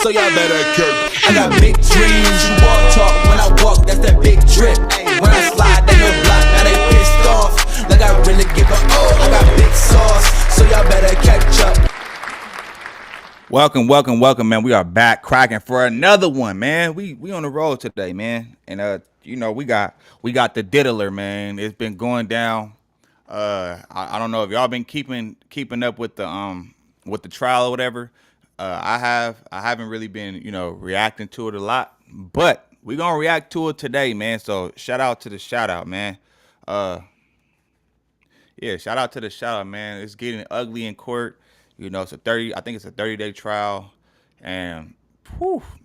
so y'all better curb. I got big dreams, you walk talk, when I walk, that's that big drip. When I slide, they go block, now they pissed off. Like I really give a I got big sauce, so y'all better catch up. Welcome, man. We are back cracking for another one, man. We on the road today, man. And we got the diddler, man. It's been going down. I don't know if y'all been keeping up with the trial or whatever. I haven't really been, reacting to it a lot, but we're gonna react to it today, man. So shout out to the shout out, man. Shout out to the shout out, man. It's getting ugly in court. It's a 30-day trial, and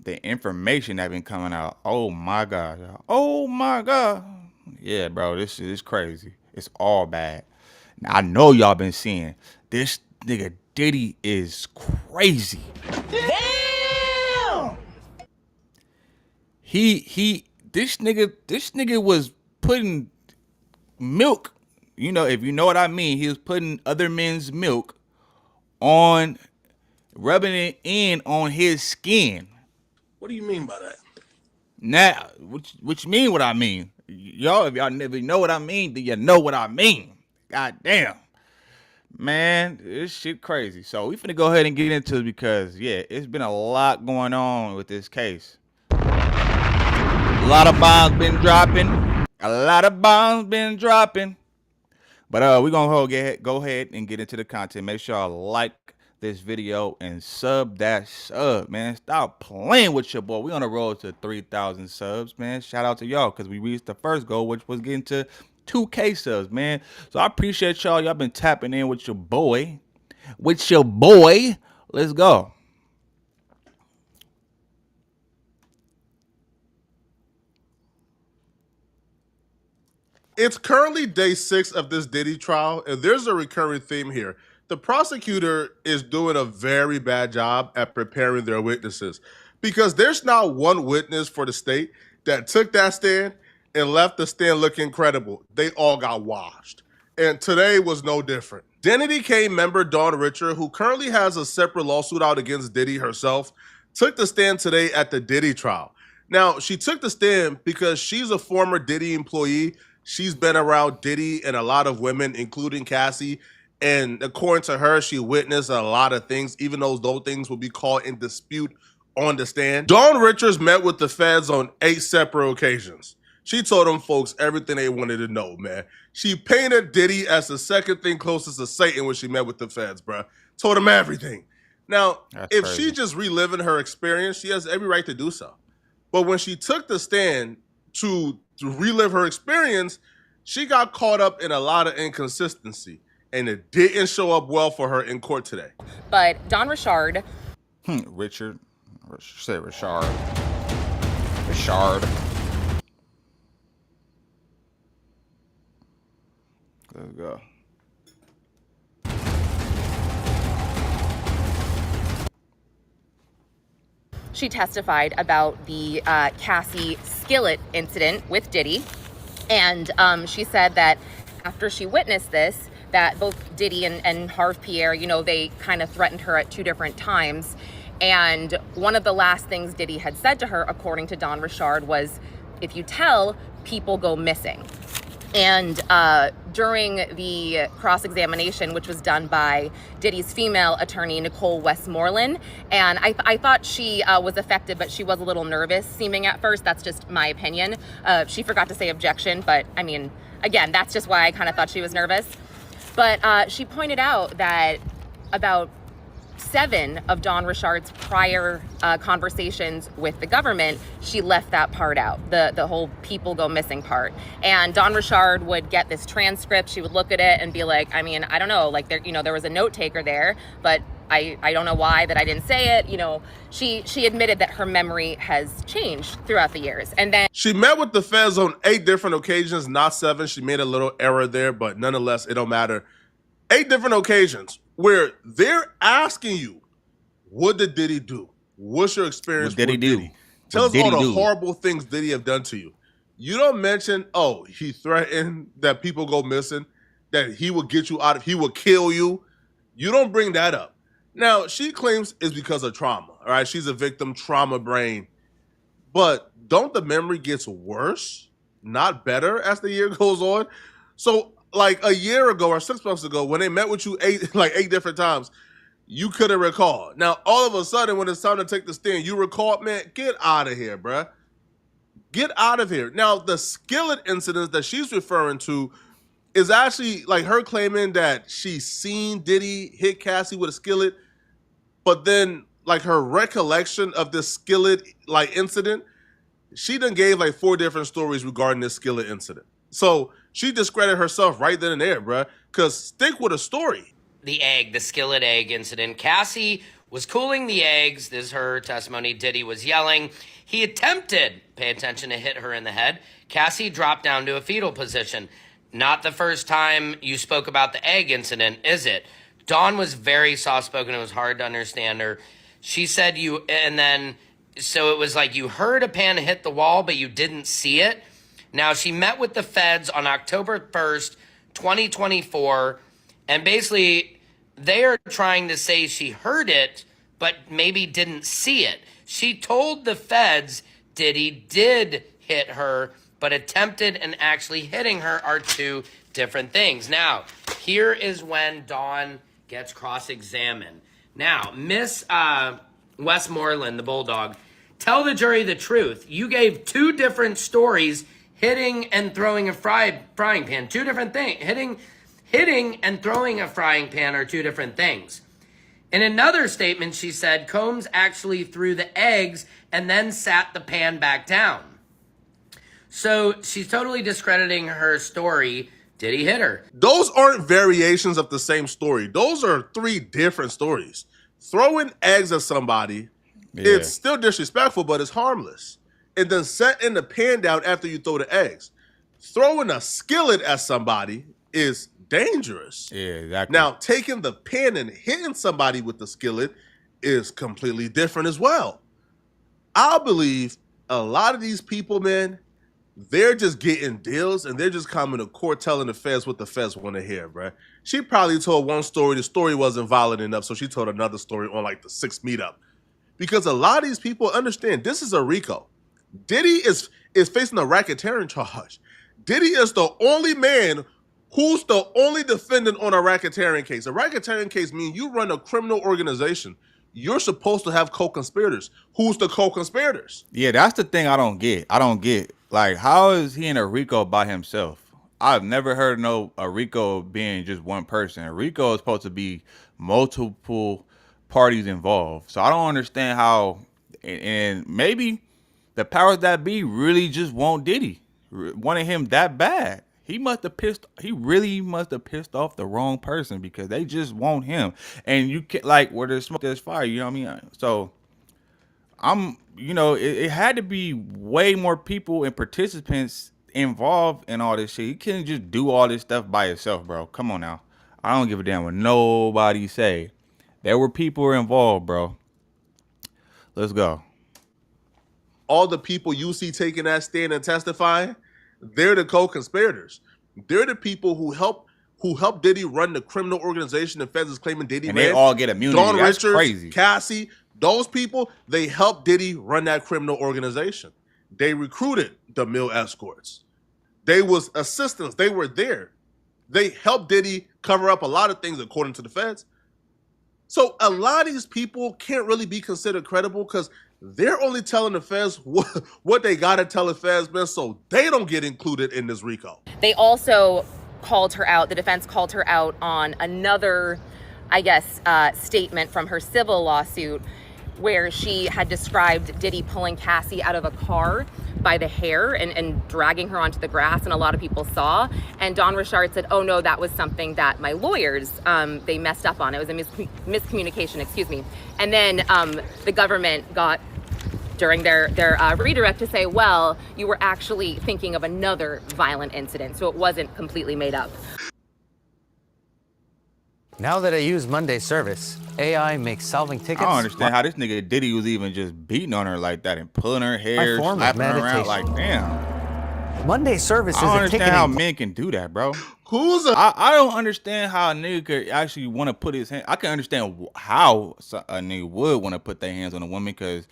the information that been coming out. Oh my God. Yeah, bro, this is crazy. It's all bad. Now, I know y'all been seeing this nigga Diddy is crazy. Damn! This nigga was putting milk, if you know what I mean, he was putting other men's milk on, rubbing it in on his skin. What do you mean by that? Now, which mean what I mean? Y'all, if y'all never know what I mean, then you know what I mean. God damn. Man, this shit crazy. So we finna go ahead and get into it because, it's been a lot going on with this case. A lot of bombs been dropping. But we're gonna go ahead and get into the content. Make sure y'all like this video and sub that sub, man. Stop playing with your boy. We on the road to 3,000 subs, man. Shout out to y'all because we reached the first goal, which was getting to 2K subs, man. So I appreciate y'all. Y'all been tapping in with your boy. Let's go. It's currently day 6 of this Diddy trial, and there's a recurring theme here. The prosecutor is doing a very bad job at preparing their witnesses because there's not one witness for the state that took that stand and left the stand looking credible. They all got washed. And today was no different. Diddy K member Dawn Richard, who currently has a separate lawsuit out against Diddy herself, took the stand today at the Diddy trial. Now, she took the stand because she's a former Diddy employee. She's been around Diddy and a lot of women, including Cassie. And according to her, she witnessed a lot of things, even though those things will be called in dispute on the stand. Dawn Richards met with the feds on 8 separate occasions. She told them folks everything they wanted to know, man. She painted Diddy as the second thing closest to Satan when she met with the feds, bro. Told him everything. Now, if she just reliving her experience, she has every right to do so. But when she took the stand to relive her experience, she got caught up in a lot of inconsistency, and it didn't show up well for her in court today. But Don Richard. Richard. Richard. Let's go. She testified about the Cassie Skillet incident with Diddy. And she said that after she witnessed this, that both Diddy and Harve Pierre, they kind of threatened her at 2 different times. And one of the last things Diddy had said to her, according to Don Richard, was, if you tell, people go missing. And during the cross-examination, which was done by Diddy's female attorney, Nicole Westmoreland, and I thought she was effective, but she was a little nervous seeming at first. That's just my opinion. She forgot to say objection, but I mean, again, that's just why I kind of thought she was nervous. But she pointed out that about 7 of Don Richard's prior conversations with the government, she left that part out, the whole people go missing part. And Don Richard would get this transcript, she would look at it and be like, I mean, I don't know, like there was a note taker there, but I don't know why that I didn't say it. She admitted that her memory has changed throughout the years. And then she met with the feds on 8 different occasions, not 7. She made a little error there, but nonetheless, it don't matter. 8 different occasions where they're asking you, what did Diddy do? What's your experience with Diddy? Tell us all the horrible things Diddy have done to you. You don't mention, oh, he threatened that people go missing, that he will get you out of, he will kill you. You don't bring that up. Now, she claims it's because of trauma. All right, she's a victim, trauma brain. But don't the memory gets worse, not better as the year goes on? So like a year ago or 6 months ago, when they met with you eight different times, you couldn't recall. Now, all of a sudden, when it's time to take the stand, you recall, man, get out of here, bruh. Get out of here. Now, the skillet incident that she's referring to is actually like her claiming that she's seen Diddy hit Cassie with a skillet, but then like her recollection of this skillet like incident, she done gave like 4 different stories regarding this skillet incident. So she discredited herself right then and there, bruh, because stick with a story. The skillet egg incident. Cassie was cooling the eggs. This is her testimony. Diddy was yelling. He attempted, pay attention, to hit her in the head. Cassie dropped down to a fetal position. Not the first time you spoke about the egg incident, is it? Dawn was very soft-spoken. It was hard to understand her. She said so it was like you heard a pan hit the wall, but you didn't see it. Now, she met with the feds on October 1st, 2024, and basically they are trying to say she heard it, but maybe didn't see it. She told the feds Diddy did hit her, but attempted and actually hitting her are 2 different things. Now, here is when Dawn gets cross-examined. Now, Miss Westmoreland, the Bulldog, tell the jury the truth. You gave 2 different stories, hitting and throwing a frying pan. 2 different things. Hitting and throwing a frying pan are 2 different things. In another statement, she said Combs actually threw the eggs and then sat the pan back down. So she's totally discrediting her story. Diddy hit her. Those aren't variations of the same story. Those are 3 different stories. Throwing eggs at somebody, it's still disrespectful, but it's harmless. And then setting the pan down after you throw the eggs. Throwing a skillet at somebody is dangerous. Yeah, exactly. Now, taking the pan and hitting somebody with the skillet is completely different as well. I believe a lot of these people, man, they're just getting deals and they're just coming to court telling the feds what the feds want to hear, bro. She probably told one story, the story wasn't violent enough, so she told another story on like the 6th meetup. Because a lot of these people understand this is a RICO. Diddy is facing a racketeering charge. Diddy is the only man who's the only defendant on a racketeering case. A racketeering case means you run a criminal organization. You're supposed to have co-conspirators. Who's the co-conspirators? Yeah, that's the thing I don't get. Like, how is he in a RICO by himself? I've never heard of a RICO being just one person. A RICO is supposed to be multiple parties involved. So I don't understand how, and maybe the powers that be really just want Diddy, wanted him that bad. He really must have pissed off the wrong person because they just want him. And you can't, like, where there's smoke, there's fire, you know what I mean? So it had to be way more people and participants involved in all this shit. You can't just do all this stuff by yourself, bro. Come on now. I don't give a damn what nobody say. There were people involved, bro. Let's go. All the people you see taking that stand and testifying, they're the co-conspirators. They're the people who help Diddy run the criminal organization the feds is claiming Diddy and ran. They all get immunity. Dawn That's Richards, crazy. Cassie, those people, they helped Diddy run that criminal organization. They recruited the mill escorts. They was assistants. They were there. They helped Diddy cover up a lot of things according to the feds. So a lot of these people can't really be considered credible because they're only telling the feds what they got to tell the feds, man, so they don't get included in this RICO. They also called her out, the defense called her out on another, statement from her civil lawsuit where she had described Diddy pulling Cassie out of a car by the hair and dragging her onto the grass, and a lot of people saw. And Dawn Richard said, oh no, that was something that my lawyers, they messed up on. It was a miscommunication, excuse me. And then the government got, during their redirect, to say, well, you were actually thinking of another violent incident, so it wasn't completely made up. Now that I use Monday service, AI makes solving tickets. I don't understand how this nigga Diddy was even just beating on her like that and pulling her hair, slapping her around. Like, damn. Monday service I is don't a understand how ticketing. men can do that, bro. Who's a I don't understand how a nigga could actually want to put his hand. I can understand how a nigga would want to put their hands on a woman because,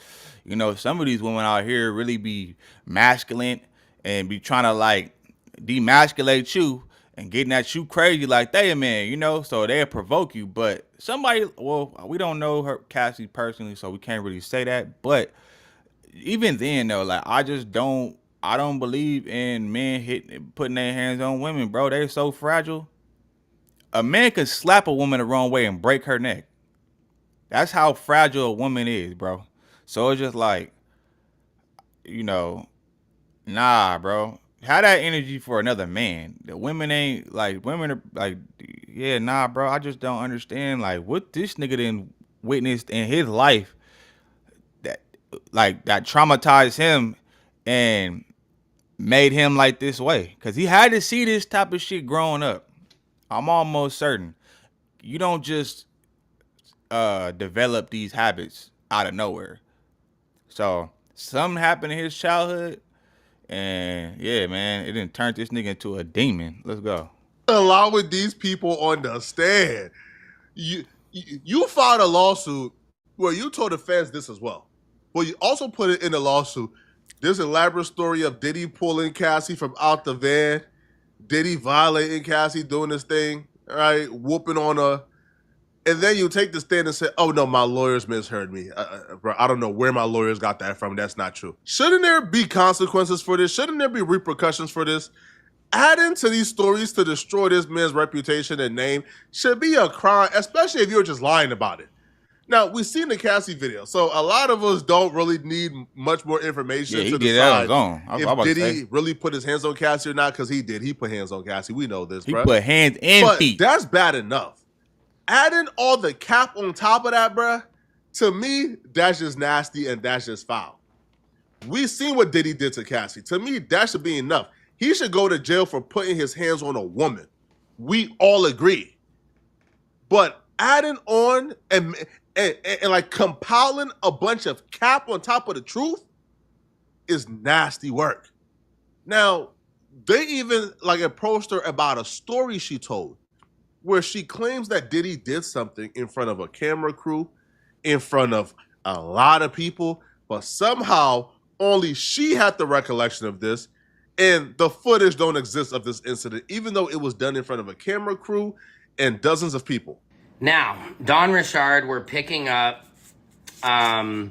you know, some of these women out here really be masculine and be trying to like demasculate you and getting at you crazy like they a man, you know, so they'll provoke you. But somebody, well, we don't know her Cassie personally, so we can't really say that. But even then though, like I don't believe in men putting their hands on women, bro. They're so fragile. A man can slap a woman the wrong way and break her neck. That's how fragile a woman is, bro. So it's just like, you know, nah, bro. Have that energy for another man. The women ain't like women are like, yeah, nah, bro. I just don't understand like what this nigga done witnessed in his life that that traumatized him and made him like this way. Cause he had to see this type of shit growing up. I'm almost certain. You don't just develop these habits out of nowhere. So something happened in his childhood, and yeah, man, it didn't turn this nigga into a demon. Let's go. allowing these people on the stand? You filed a lawsuit where you told the feds this as well, but you also put it in the lawsuit. There's an elaborate story of Diddy pulling Cassie from out the van, Diddy violating Cassie, doing this thing, right, whooping on her. And then you take the stand and say, oh, no, my lawyers misheard me. Bro, I don't know where my lawyers got that from. That's not true. Shouldn't there be consequences for this? Shouldn't there be repercussions for this? Adding to these stories to destroy this man's reputation and name should be a crime, especially if you're just lying about it. Now, we've seen the Cassie video, so a lot of us don't really need much more information Yeah, he to did that on decide his own. I was if about to Diddy say. really put his hands on Cassie or not, because he did. He put hands on Cassie. We know this, He bro. put hands and But feet. that's bad enough. Adding all the cap on top of that, bruh, to me, that's just nasty and that's just foul. We seen what Diddy did to Cassie. To me, that should be enough. He should go to jail for putting his hands on a woman. We all agree. But adding on and like compiling a bunch of cap on top of the truth is nasty work. Now, they even like approached her about a story she told where she claims that Diddy did something in front of a camera crew, in front of a lot of people, but somehow only she had the recollection of this, and the footage don't exist of this incident, even though it was done in front of a camera crew and dozens of people. Now, Don Richard, we're picking up now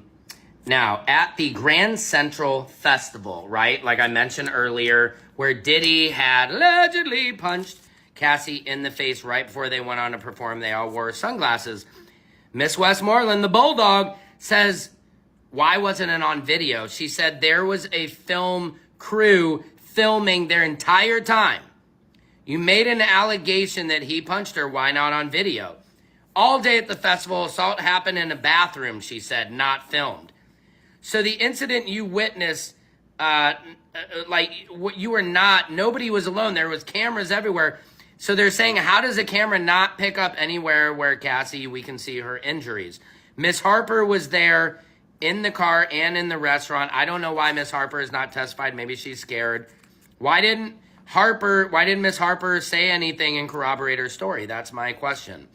at the Grand Central Festival, right? Like I mentioned earlier, where Diddy had allegedly punched Cassie in the face right before they went on to perform. They all wore sunglasses. Miss Westmoreland, the Bulldog, says, why wasn't it on video? She said there was a film crew filming their entire time. You made an allegation that he punched her. Why not on video? All day at the festival, assault happened in a bathroom, she said, not filmed. So the incident you witnessed, you were not, nobody was alone. There was cameras everywhere. So they're saying, how does a camera not pick up anywhere where Cassie, we can see her injuries? Miss Harper was there in the car and in the restaurant. I don't know why Miss Harper is not testified. Maybe she's scared. Why didn't Miss Harper say anything and corroborate her story? That's my question.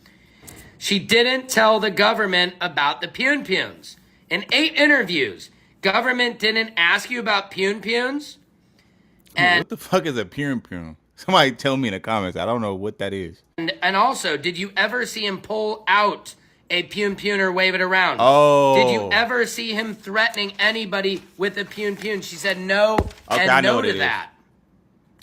She didn't tell the government about the pun-puns. In 8 interviews, government didn't ask you about pun-puns. And What the fuck is a pum-pum? Somebody tell me in the comments. I don't know what that is. And also, did you ever see him pull out a pun-pun or wave it around? Oh. Did you ever see him threatening anybody with a pun-pun? She said no Okay, I and know no what it to is. that.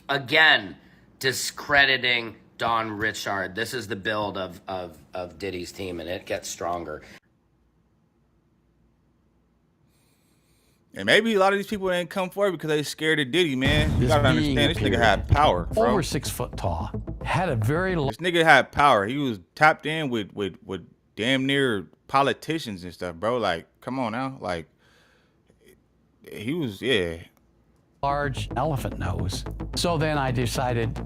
Again, discrediting Don Richard. This is the build of Diddy's team, and it gets stronger. And maybe a lot of these people ain't come forward because they scared of Diddy, man. You gotta understand, this nigga had power, bro. Over 6 foot tall, had a very This nigga had power. He was tapped in with damn near politicians and stuff, bro. Like, come on now. Like, he was, yeah. large elephant nose. So then I decided.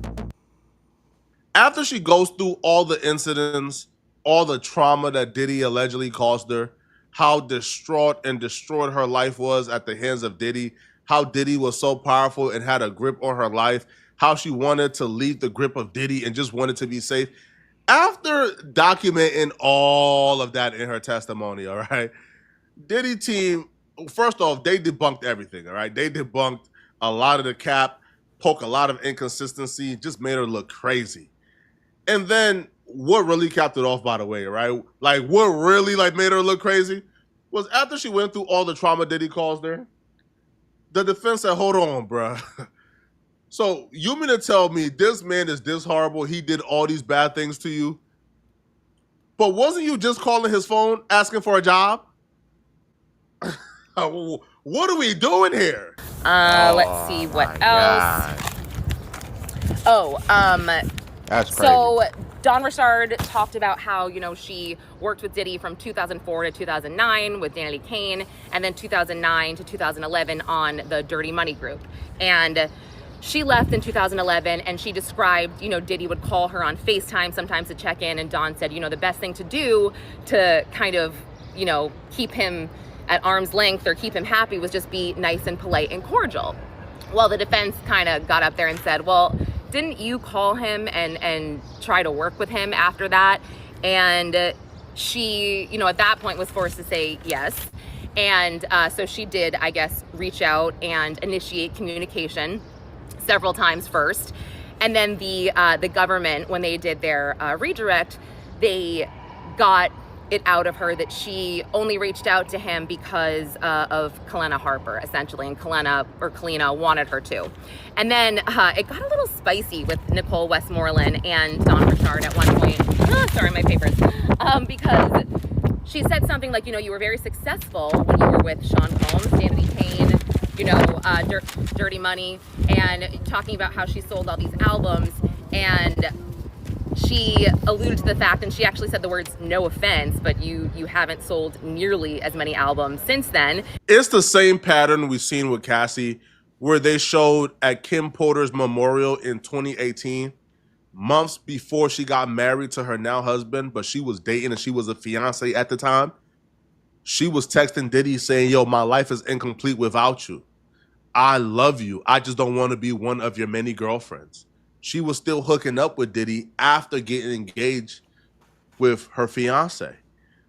After she goes through all the incidents, all the trauma that Diddy allegedly caused her, how distraught and destroyed her life was at the hands of Diddy, how Diddy was so powerful and had a grip on her life, how she wanted to leave the grip of Diddy and just wanted to be safe. After documenting all of that in her testimony, all right, Diddy team, first off, they debunked everything, all right? They debunked a lot of the cap, poke a lot of inconsistency, just made her look crazy. And then what really capped it off, by the way, right? Like what really like made her look crazy was after she went through all the trauma Diddy caused her, the defense said, hold on, bruh. So you mean to tell me this man is this horrible, he did all these bad things to you, but wasn't you just calling his phone asking for a job? What are we doing here? Let's see what else. God. That's crazy. So Dawn Richard talked about how, she worked with Diddy from 2004 to 2009 with Danny Kane, and then 2009 to 2011 on the Dirty Money Group. And she left in 2011, and she described, Diddy would call her on FaceTime sometimes to check in, and Dawn said, the best thing to do to kind of, keep him at arm's length or keep him happy was just be nice and polite and cordial. Well, the defense kind of got up there and said, well, didn't you call him and try to work with him after that? And she, at that point was forced to say yes. And so she did, I guess, reach out and initiate communication several times first. And then the government, when they did their redirect, they got it out of her that she only reached out to him because of Kalena Harper, essentially, and Kalena wanted her to. And then it got a little spicy with Nicole Westmoreland and Dawn Richard at one point. Sorry, my papers. Because she said something like, you were very successful when you were with Sean Combs, Danny Kane, Dirty Money, and talking about how she sold all these albums. And she alluded to the fact, and she actually said the words, no offense, but you haven't sold nearly as many albums since then. It's the same pattern we've seen with Cassie, where they showed at Kim Porter's memorial in 2018, months before she got married to her now husband, but she was dating and she was a fiance at the time. She was texting Diddy saying, yo, my life is incomplete without you. I love you. I just don't want to be one of your many girlfriends. She was still hooking up with Diddy after getting engaged with her fiance.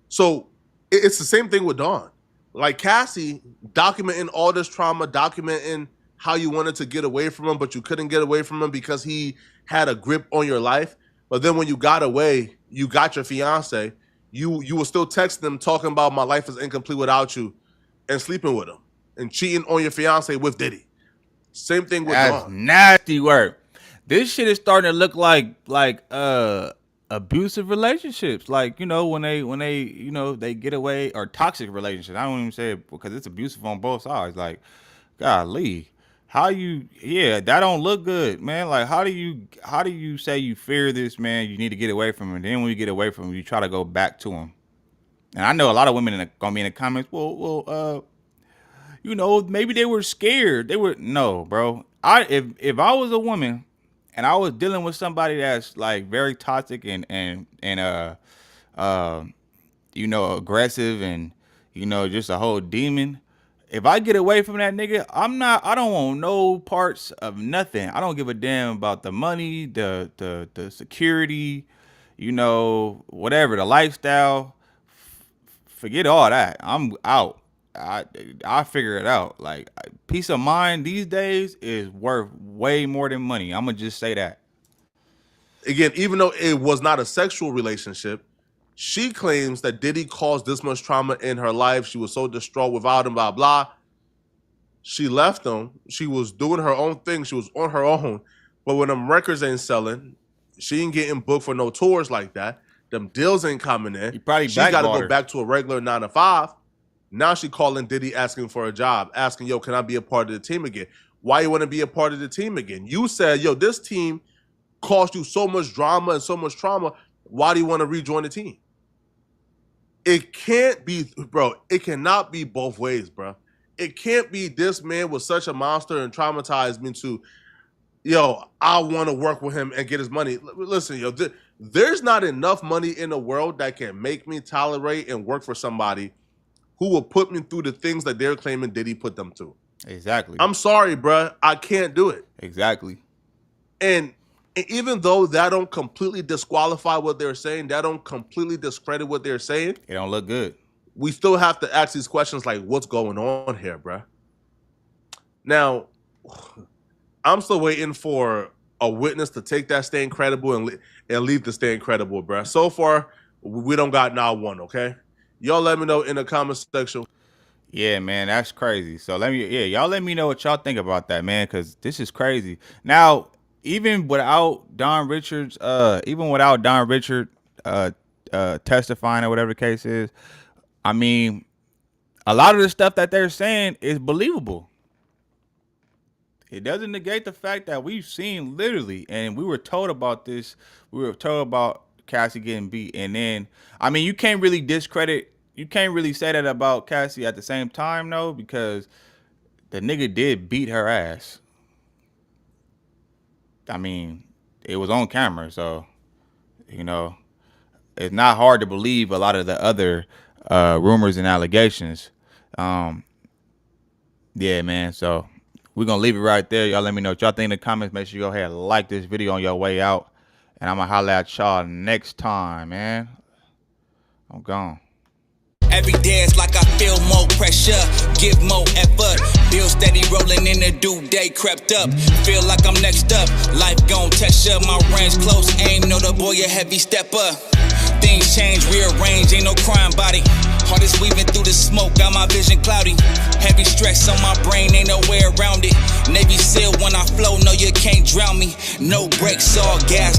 So it's the same thing with Dawn. Like Cassie, documenting all this trauma, documenting how you wanted to get away from him, but you couldn't get away from him because he had a grip on your life. But then when you got away, you got your fiance, you were still texting him talking about my life is incomplete without you and sleeping with him and cheating on your fiance with Diddy. Same thing with Dawn. Nasty work. This shit is starting to look like abusive relationships. Like, when they get away, or toxic relationships. I don't even say it because it's abusive on both sides. Like, golly, that don't look good, man. Like, how do you say you fear this man? You need to get away from him. Then when you get away from him, you try to go back to him. And I know a lot of women gonna be in the comments. Maybe they were scared. No, bro. If I was a woman and I was dealing with somebody that's like very toxic and aggressive and just a whole demon, if I get away from that nigga, I don't want no parts of nothing. I don't give a damn about the money, the security, whatever, the lifestyle. Forget all that. I'm out. I figure it out. Like, peace of mind these days is worth way more than money. I'm gonna just say that. Again, even though it was not a sexual relationship, she claims that Diddy caused this much trauma in her life. She was so distraught without him, blah, blah. She left him. She was doing her own thing. She was on her own. But when them records ain't selling, she ain't getting booked for no tours like that. Them deals ain't coming in. He probably she got to go back to a regular 9 to 5. Now she calling Diddy asking for a job, asking, yo, can I be a part of the team again? Why you want to be a part of the team again? You said, yo, this team caused you so much drama and so much trauma. Why do you want to rejoin the team? It can't be, bro. It cannot be both ways, bro. It can't be this man was such a monster and traumatized me to, yo, I want to work with him and get his money. Listen, yo, there's not enough money in the world that can make me tolerate and work for somebody who will put me through the things that they're claiming Diddy put them through. Exactly. I'm sorry, bruh. I can't do it. Exactly. And even though that don't completely disqualify what they're saying, that don't completely discredit what they're saying, It don't look good. we still have to ask these questions like, what's going on here, bruh? Now, I'm still waiting for a witness to take that stay incredible and leave the stay incredible, bruh. So far, we don't got not one, okay? Y'all let me know in the comment section. Yeah, man, that's crazy. So y'all let me know what y'all think about that, man, because this is crazy. Now, even without Don Richard testifying or whatever the case is, I mean, a lot of the stuff that they're saying is believable. It doesn't negate the fact that we've seen literally, and we were told about this. We were told about Cassie getting beat, and then, I mean, you can't really say that about Cassie at the same time, though, because the nigga did beat her ass. I mean, it was on camera, so, you know, it's not hard to believe a lot of the other rumors and allegations. Yeah, man, so we're going to leave it right there. Y'all let me know what y'all think in the comments. Make sure you go ahead and like this video on your way out, and I'm going to holler at y'all next time, man. I'm gone. Every day it's like I feel more pressure, give more effort. Bill steady rolling in the due day crept up. Feel like I'm next up, life gon' test ya. My range close, aim, know the boy a heavy stepper. Things change, rearrange, ain't no crime body. Heart is weaving through the smoke, got my vision cloudy. Heavy stress on my brain, ain't no way around it. Navy SEAL when I flow, no you can't drown me. No brakes, all gas.